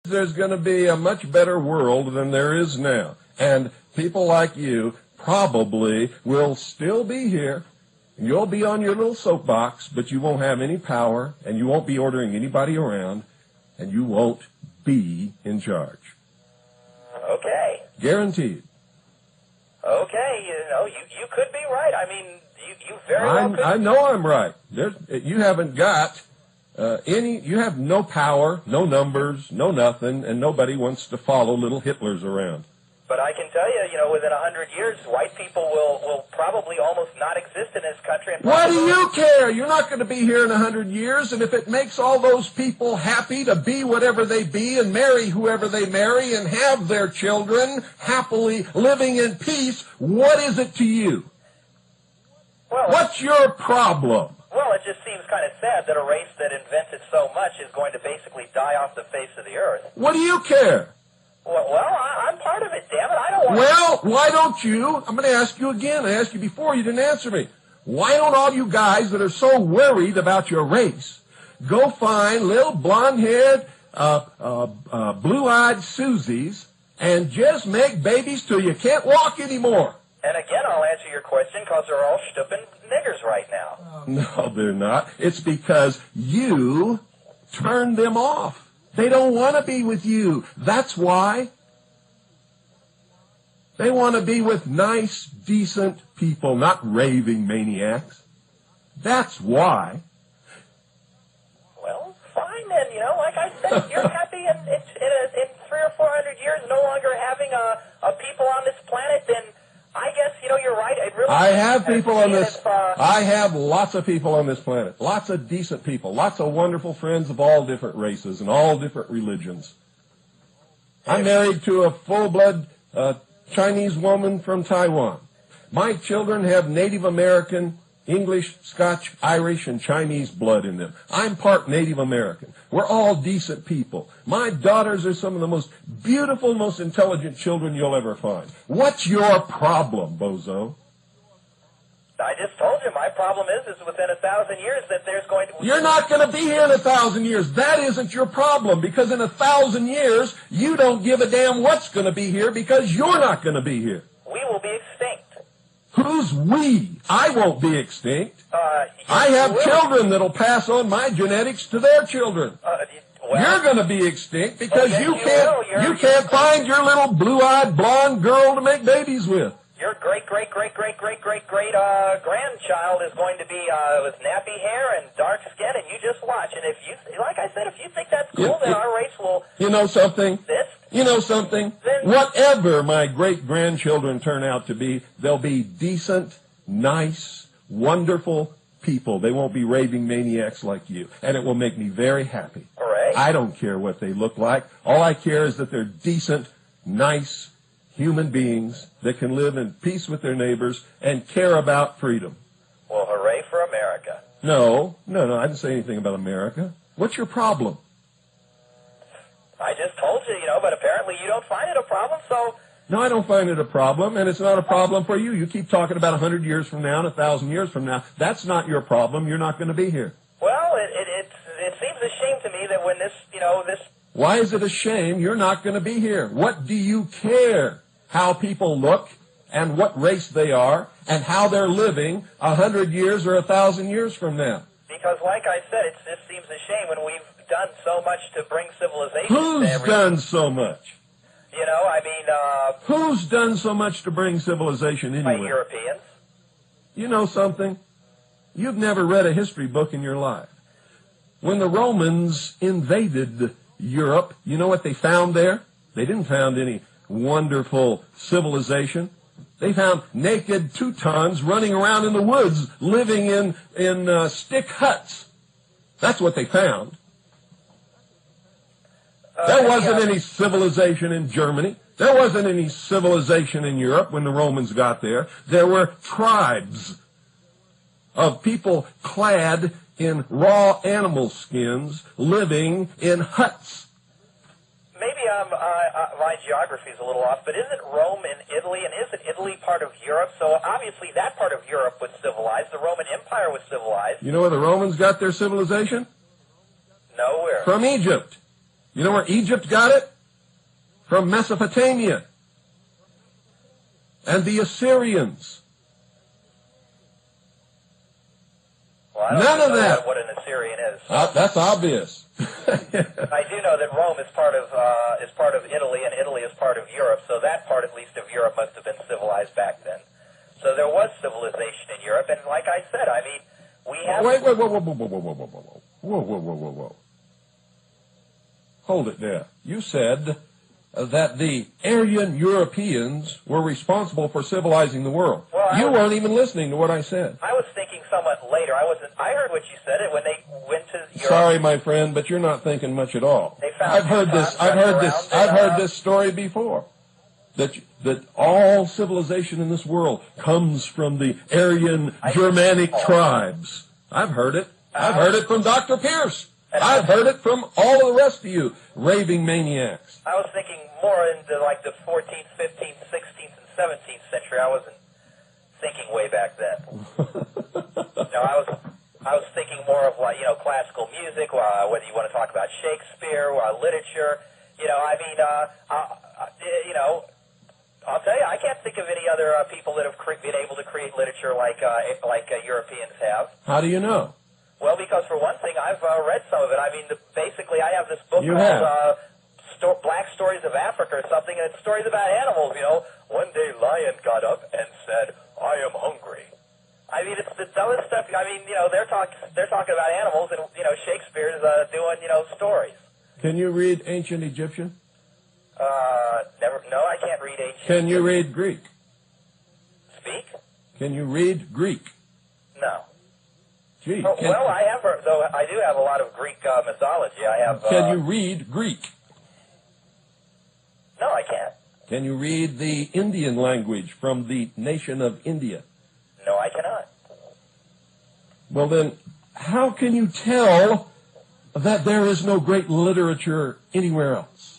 There's going to be a much better world than there is now. And people like you probably will still be here. You'll be on your little soapbox, but you won't have any power, and you won't be ordering anybody around, and you won't be in charge. Okay. Guaranteed. Okay, you could be right. I mean, you very well could. I know I'm right. You haven't got you have no power, no numbers, no nothing, and nobody wants to follow little Hitlers around. But I can tell you, within 100 years, white people will probably almost not exist in this country. And why do you care? You're not going to be here in 100 years, and if it makes all those people happy to be whatever they be and marry whoever they marry and have their children happily living in peace, what is it to you? Well, what's your problem? Well, it just seems kind of sad that a race that invented so much is going to basically die off the face of the earth. What do you care? Well, I'm part of it, damn it. I don't want Well, why don't you? I'm going to ask you again. I asked you before. You didn't answer me. Why don't all you guys that are so worried about your race go find little blonde-haired, blue-eyed Susies and just make babies till you can't walk anymore? And again, I'll answer your question because they're all stupid niggers right now. No, they're not. It's because you turned them off. They don't want to be with you. That's why. They want to be with nice, decent people, not raving maniacs. That's why. Well, fine then. Like I said, if you're happy in 300 or 400 years no longer having a people on this planet, then I guess, you're right. It really I have people on this. I have lots of people on this planet. Lots of decent people. Lots of wonderful friends of all different races and all different religions. I'm married to a full-blood Chinese woman from Taiwan. My children have Native American, English, Scotch, Irish, and Chinese blood in them. I'm part Native American. We're all decent people. My daughters are some of the most beautiful, most intelligent children you'll ever find. What's your problem, bozo? I just told you my problem is within 1,000 years that there's going to... You're not going to be here in 1,000 years. That isn't your problem, because in 1,000 years, you don't give a damn what's going to be here because you're not going to be here. We will be extinct. Who's we? I won't be extinct. I have children that'll pass on my genetics to their children. You're going to be extinct because you can't find your little blue-eyed blonde girl to make babies with. Your great-great-great-great-great-great-grandchild is going to be with nappy hair and dark skin, and you just watch. And if you, like I said, if you think that's cool, then our race will... You know something? Exist. You know something? Whatever my great-grandchildren turn out to be, they'll be decent, nice, wonderful people. They won't be raving maniacs like you, and it will make me very happy. Hooray. I don't care what they look like. All I care is that they're decent, nice human beings that can live in peace with their neighbors and care about freedom. Well, hooray for America. No, I didn't say anything about America. What's your problem? I just told you, but apparently you don't find it a problem, so... No, I don't find it a problem, and it's not a problem for you. You keep talking about 100 years from now and 1,000 years from now. That's not your problem. You're not going to be here. Well, it seems a shame to me that when this... Why is it a shame you're not going to be here? What do you care how people look and what race they are and how they're living 100 years or 1,000 years from now? Because, like I said, it just seems a shame when we've done so much to bring civilization Who's to everything. done so much? Who's done so much to bring civilization anywhere? By Europeans. You know something? You've never read a history book in your life. When the Romans invaded Europe, you know what they found there? They didn't find any wonderful civilization. They found naked Teutons running around in the woods, living in stick huts. That's what they found. There wasn't any civilization in Germany. There wasn't any civilization in Europe when the Romans got there. There were tribes of people clad in raw animal skins living in huts. Maybe my geography is a little off, but isn't Rome in Italy, and isn't Italy part of Europe? So obviously that part of Europe was civilized. The Roman Empire was civilized. You know where the Romans got their civilization? Nowhere. From Egypt. You know where Egypt got it? From Mesopotamia. And the Assyrians. Well, I don't None of know that. what an Assyrian is. That's obvious. I do know that Rome is part of Italy, and Italy is part of Europe. So that part, at least, of Europe must have been civilized back then. So there was civilization in Europe, and like I said, I mean, we have. Wait, whoa. Hold it there. You said that the Aryan Europeans were responsible for civilizing the world. Well, you weren't even listening to what I said. I was thinking somewhat later. I heard what you said when they went to Europe. Sorry, my friend, but you're not thinking much at all. They found I've heard this story before. That all civilization in this world comes from the Aryan Germanic tribes. I've heard it. I've heard it from Dr. Pierce. I've heard it from all of the rest of you raving maniacs. I was thinking more into like the 14th, 15th, 16th, and 17th century. I wasn't thinking way back then. No, I was thinking more of like, classical music, whether you want to talk about Shakespeare, literature. I mean, I'll tell you, I can't think of any other people that have been able to create literature like Europeans have. How do you know? Well, because for one thing, I've read some of it. I mean, basically, I have this book called Black Stories of Africa or something, and it's stories about animals. One day lion got up and said, "I am hungry." I mean, it's the dumbest stuff. I mean, they're talking about animals, and Shakespeare's doing stories. Can you read ancient Egyptian? Never. No, I can't read ancient. Can you read Greek? Speak? Can you read Greek? No. Gee. Well, I have, though. I do have a lot of Greek mythology. I have. Can you read Greek? No, I can't. Can you read the Indian language from the nation of India? No, I cannot. Well, then, how can you tell that there is no great literature anywhere else?